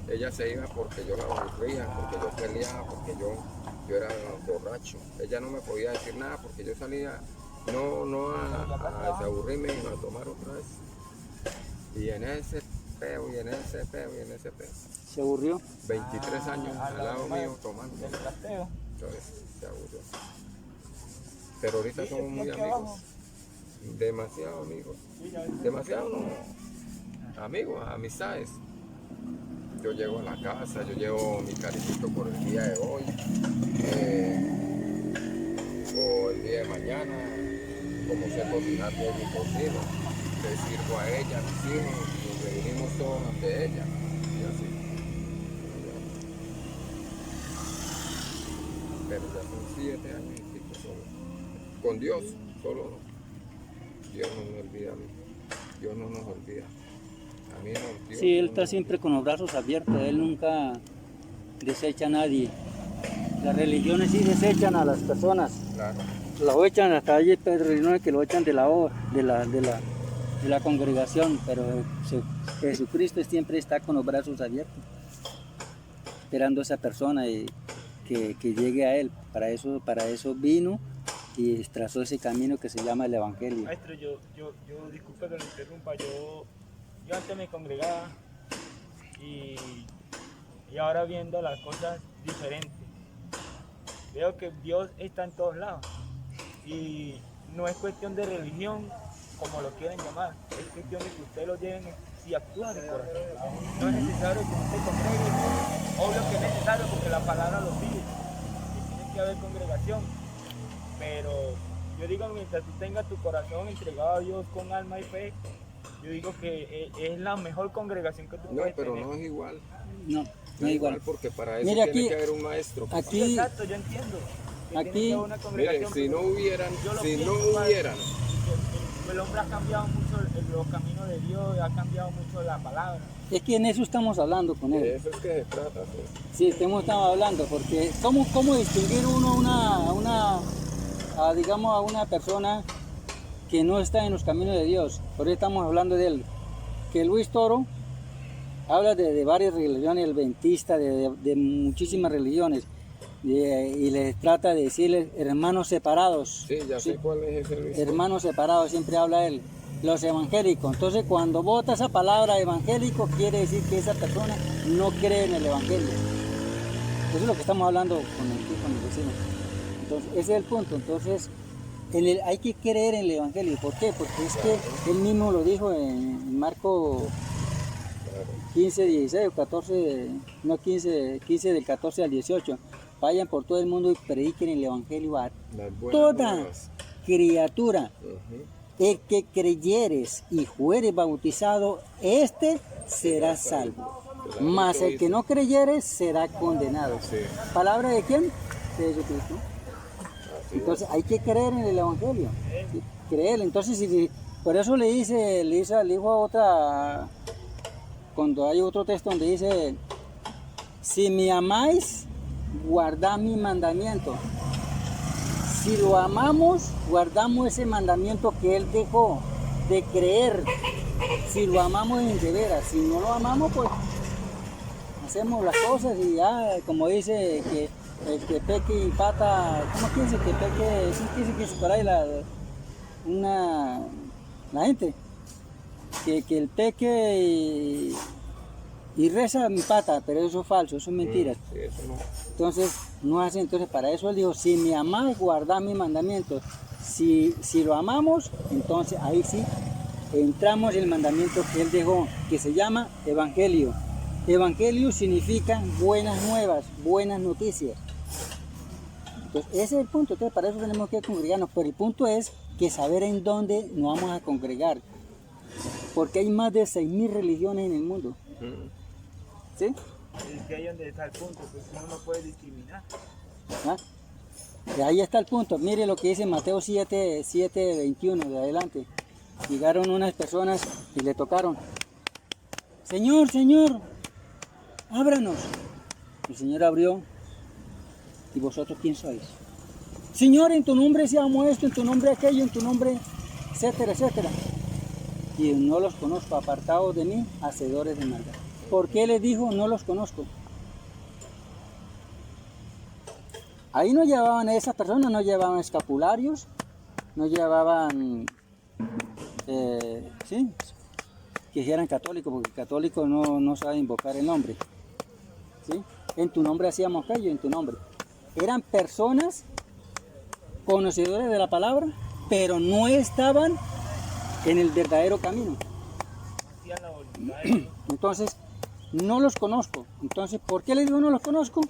ella se iba porque yo la aburría, porque yo peleaba, porque yo era borracho. Ella no me podía decir nada porque yo salía no a desaburrirme, sino a tomar otra vez. Y en ese peo, y en ese peo, y en ese peo. ¿Se aburrió? 23 años al lado mío tomando. Entonces se aburrió. Pero ahorita somos muy amigos. Demasiado amigos. Demasiado no. Amigos, amistades. Yo llego a la casa, yo llevo mi cariñito por el día de hoy. O el día de mañana, como sé cocinar bien mi cocina. Le sirvo a ella, a mis hijos, nos reunimos todos ante ella. Y así. Pero ya son 7 años y pico solo. Con Dios, solo Dios no me olvida a mí. Dios no nos olvida. A mí no, Dios Sí, Él no está nos siempre con los brazos abiertos, Él nunca desecha a nadie. Las religiones sí desechan a las personas, Claro. lo echan hasta allí, Pedro, que lo echan de la congregación, pero Jesucristo siempre está con los brazos abiertos, esperando a esa persona que llegue a Él. Para eso vino y trazó ese camino que se llama el Evangelio. Maestro, yo disculpe que lo interrumpa, yo antes me congregaba y ahora viendo las cosas diferentes. Veo que Dios está en todos lados y no es cuestión de religión como lo quieren llamar, es cuestión de que ustedes lo lleven y actúan en el corazón. No es necesario que usted congregue, obvio que es necesario porque la palabra lo pide, que tiene que haber congregación, pero yo digo, mientras tú tengas tu corazón entregado a Dios con alma y fe, yo digo que es la mejor congregación que tú puedes pero tener. no es igual. No es igual. Porque para eso Mire, tiene aquí- que haber un maestro. Aquí, Exacto, yo entiendo. Que Aquí- tiene que haber una Mire, congregación, si no pero hubieran, yo lo si pienso, no padre, hubieran, el hombre ha cambiado mucho los caminos de Dios, ha cambiado mucho la palabra. es que en eso estamos hablando con Él. de eso es que se trata. Pues. Sí, estamos hablando, porque ¿cómo distinguir uno digamos, a una persona que no está en los caminos de Dios? Por eso estamos hablando de él. Que Luis Toro habla de varias religiones, el adventista, de muchísimas religiones, y les trata de decirles hermanos separados. Sí, ya sé cuál es ese Luis. Hermanos separados, siempre habla él. Los evangélicos. Entonces, cuando vota esa palabra evangélico, quiere decir que esa persona no cree en el evangelio. Eso es lo que estamos hablando con los vecinos. Entonces, ese es el punto. Entonces, hay que creer en el evangelio. ¿Por qué? Porque es que él mismo lo dijo en Marco 15, 16 o 14, no 15 del 14 al 18. Vayan por todo el mundo y prediquen el evangelio a toda criatura. El que creyeres y fuere bautizado, este será salvo. Mas el que no creyeres será condenado. Sí. ¿Palabra de quién? De Jesucristo. Entonces hay que creer en el evangelio. ¿Sí? Creer. Entonces, por eso le dijo a otra, cuando hay otro texto donde dice, si me amáis, guardad mi mandamiento. Si lo amamos, guardamos ese mandamiento que Él dejó de creer. Si lo amamos de veras, si no lo amamos, pues hacemos las cosas y ya, como dice que el que peque y pata, ¿cómo que dice que peque? ¿Qué dice por ahí la gente? Que el peque y reza mi pata, pero eso es falso, eso es mentira. Sí, eso no. Entonces, no hace, entonces para eso Él dijo, si me amáis, guardad mis mandamientos. Si lo amamos, entonces ahí sí entramos en el mandamiento que Él dejó, que se llama Evangelio. Evangelio significa buenas nuevas, buenas noticias. Entonces, ese es el punto. Entonces, para eso tenemos que congregarnos. Pero el punto es que saber en dónde nos vamos a congregar. Porque hay más de 6.000 religiones en el mundo. ¿Sí? Es que ahí es donde está el punto, pues uno no puede discriminar. ¿Ah? Y ahí está el punto. Mire lo que dice Mateo 7, 21 de adelante. Llegaron unas personas y le tocaron. Señor, Señor, ábranos. El Señor abrió. ¿Y vosotros quién sois? Señor, en tu nombre seamos esto, en tu nombre aquello, en tu nombre, etcétera, etcétera. Y no los conozco, apartados de mí, hacedores de maldad. ¿por qué les dijo no los conozco? Ahí no llevaban, esas personas no llevaban escapularios, no llevaban, sí, que eran católicos, porque católicos no saben invocar el nombre, ¿sí? En tu nombre hacíamos aquello, en tu nombre. Eran personas conocedores de la palabra, pero no estaban en el verdadero camino. Hacían la voluntad de Dios. Entonces, no los conozco. Entonces, ¿por qué le digo no los conozco?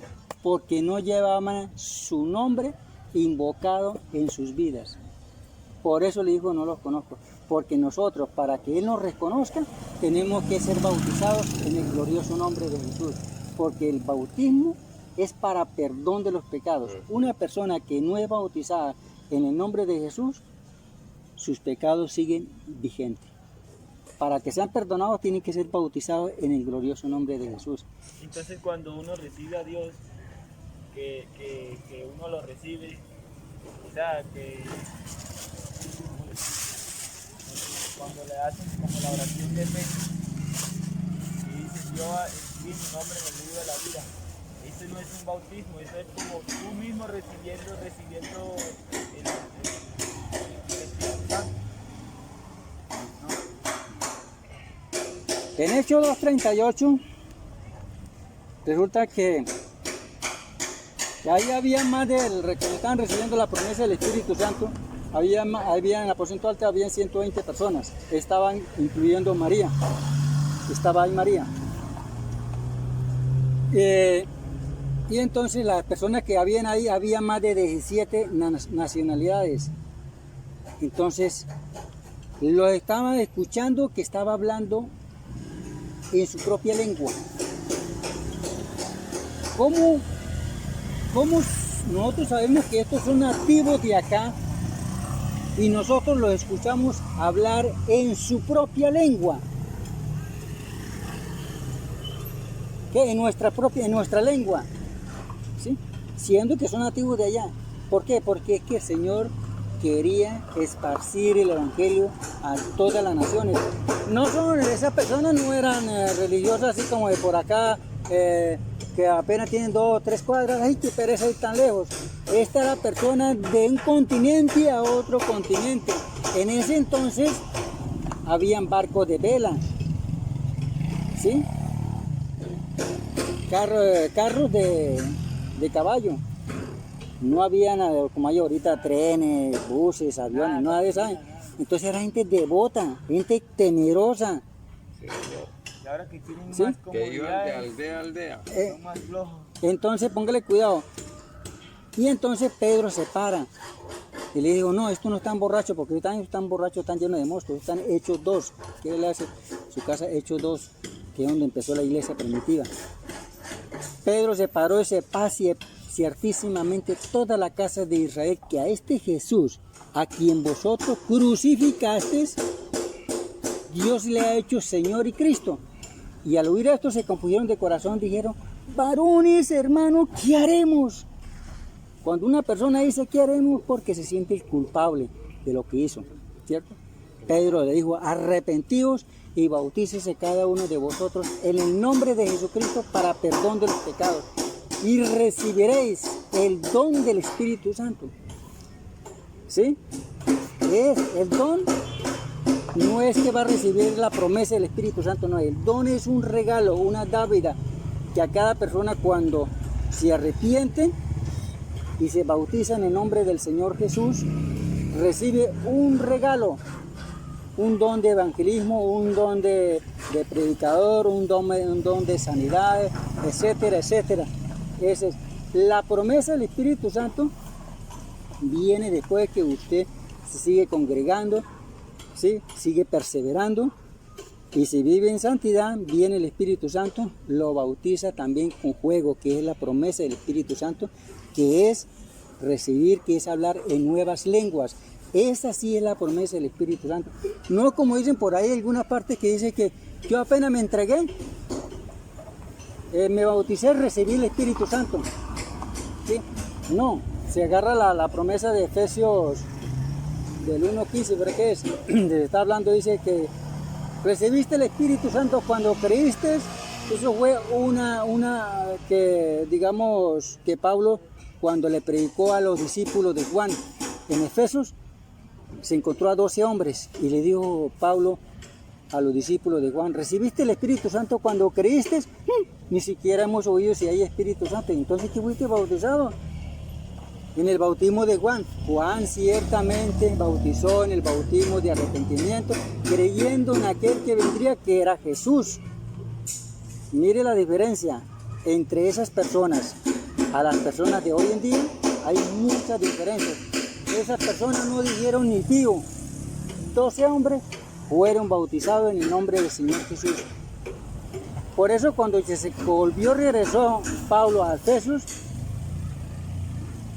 Porque no llevaban su nombre invocado en sus vidas. Por eso le digo no los conozco. Porque nosotros, para que Él nos reconozca, tenemos que ser bautizados en el glorioso nombre de Jesús. Porque el bautismo es para perdón de los pecados. Una persona que no es bautizada en el nombre de Jesús, sus pecados siguen vigentes. Para que sean perdonados tienen que ser bautizados en el glorioso nombre de Jesús. Entonces cuando uno recibe a Dios, que uno lo recibe, o sea, que cuando le hacen como la oración de fe, y dice yo escribí mi nombre en el libro de la vida, eso no es un bautismo, eso es como tú mismo recibiendo el Espíritu Santo. En Hechos 2:38 resulta que ahí había más que estaban recibiendo la promesa del Espíritu Santo. Había en el aposento alto había 120 personas, estaban incluyendo María, estaba ahí María. Y entonces las personas que habían ahí, había más de 17 nacionalidades. Entonces lo estaban escuchando que estaba hablando en su propia lengua. ¿Cómo nosotros sabemos que estos son nativos de acá y nosotros los escuchamos hablar en su propia lengua? ¿Qué? En nuestra lengua, ¿sí? Siendo que son nativos de allá. ¿Por qué? Porque es que el Señor quería esparcir el evangelio a todas las naciones. Esas personas no eran religiosas así como de por acá, que apenas tienen 2 o 3 cuadras, ay, que pereza ir tan lejos. Esta era persona de un continente a otro continente. En ese entonces habían barcos de vela, ¿sí? Carros de caballo. No había nada como hay ahorita, trenes, buses, aviones, nada de eso. Entonces era gente devota, gente temerosa. Sí, Y ahora que tienen ¿Sí? más que iban de comodidades, aldea a aldea. son más flojos. Entonces póngale cuidado. Y entonces Pedro se para y le dijo, no, estos no están borrachos, porque están borrachos, están llenos de monstruos, están Hechos 2. ¿Qué le hace? Su casa Hechos 2, que es donde empezó la iglesia primitiva. Pedro se paró y se pase ciertísimamente toda la casa de Israel, que a este Jesús, a quien vosotros crucificasteis, Dios le ha hecho Señor y Cristo. Y al oír esto se compusieron de corazón, dijeron, varones, hermanos, ¿qué haremos? Cuando una persona dice ¿qué haremos? Porque se siente el culpable de lo que hizo, ¿cierto? Pedro le dijo, arrepentíos y bautícese cada uno de vosotros en el nombre de Jesucristo para perdón de los pecados y recibiréis el don del Espíritu Santo. ¿Sí? El don no es que va a recibir la promesa del Espíritu Santo, no, el don es un regalo, una dádiva que a cada persona cuando se arrepiente y se bautiza en el nombre del Señor Jesús, recibe un regalo, un don de evangelismo, un don de predicador, un don de sanidad, etcétera, etcétera. Esa es la promesa del Espíritu Santo. Viene después que usted se sigue congregando, ¿sí? Sigue perseverando, y si vive en santidad, viene el Espíritu Santo, lo bautiza también con fuego, que es la promesa del Espíritu Santo, que es recibir, que es hablar en nuevas lenguas. Esa sí es la promesa del Espíritu Santo. No como dicen por ahí algunas partes que dice que yo apenas me entregué, me bauticé, recibí el Espíritu Santo. ¿Sí? No, se agarra la promesa de Efesios del 1:15, ¿verdad qué es? Se está hablando, dice que recibiste el Espíritu Santo cuando creíste Eso fue una que, digamos, que Pablo, cuando le predicó a los discípulos de Juan en Efesos, se encontró a 12 hombres y le dijo Pablo a los discípulos de Juan: ¿recibiste el Espíritu Santo cuando creíste? Ni siquiera hemos oído si hay Espíritu Santo. Entonces, ¿qué fuiste bautizado? En el bautismo de Juan. Juan ciertamente bautizó en el bautismo de arrepentimiento, creyendo en aquel que vendría, que era Jesús. Mire la diferencia entre esas personas a las personas de hoy en día. Hay muchas diferencias. Esas personas no dijeron ni pío. 12 hombres fueron bautizados en el nombre del Señor Jesús. Por eso cuando se volvió, regresó Pablo a Efesios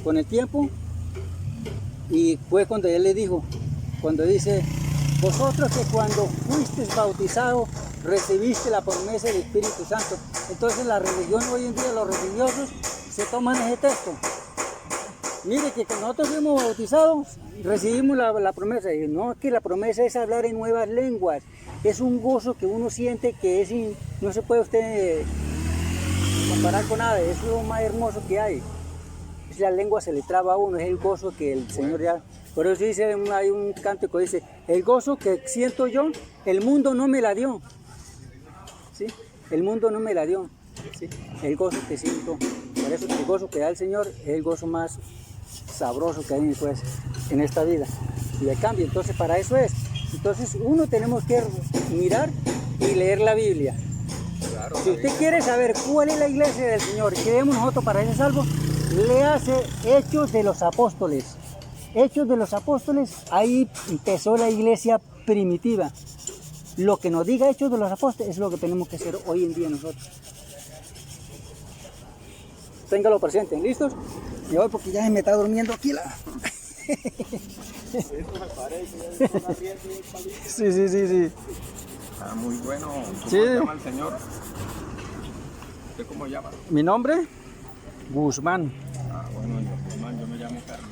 con el tiempo, y fue cuando él le dijo, cuando dice: vosotros que cuando fuisteis bautizados recibiste la promesa del Espíritu Santo. Entonces la religión hoy en día, los religiosos se toman ese texto. Mire que cuando nosotros fuimos bautizados recibimos la promesa. Y no, que la promesa es hablar en nuevas lenguas. Es un gozo que uno siente que no se puede usted comparar con nada. Es lo más hermoso que hay. Es la lengua, se le traba a uno, es el gozo que el Señor ya... Por eso dice, hay un cántico que dice: el gozo que siento yo, el mundo no me la dio. ¿Sí? El mundo no me la dio. ¿Sí? El gozo que siento. Por eso el gozo que da el Señor es el gozo más sabroso que hay, pues, en esta vida. Y el cambio, entonces para eso es. Entonces uno tenemos que mirar y leer la Biblia. Claro, Si usted quiere saber cuál es la iglesia del Señor, ¿qué debemos nosotros para ser salvos? Léase Hechos de los Apóstoles. Hechos de los Apóstoles, ahí empezó la iglesia primitiva. Lo que nos diga Hechos de los Apóstoles es lo que tenemos que hacer hoy en día nosotros. Téngalo presente, ¿listos? Y hoy, porque ya se me está durmiendo aquí la... Sí. Está muy bueno. ¿Cómo Sí. se llama el señor? ¿Usted cómo llama? Mi nombre, Guzmán. Ah, bueno, yo me llamo Carlos.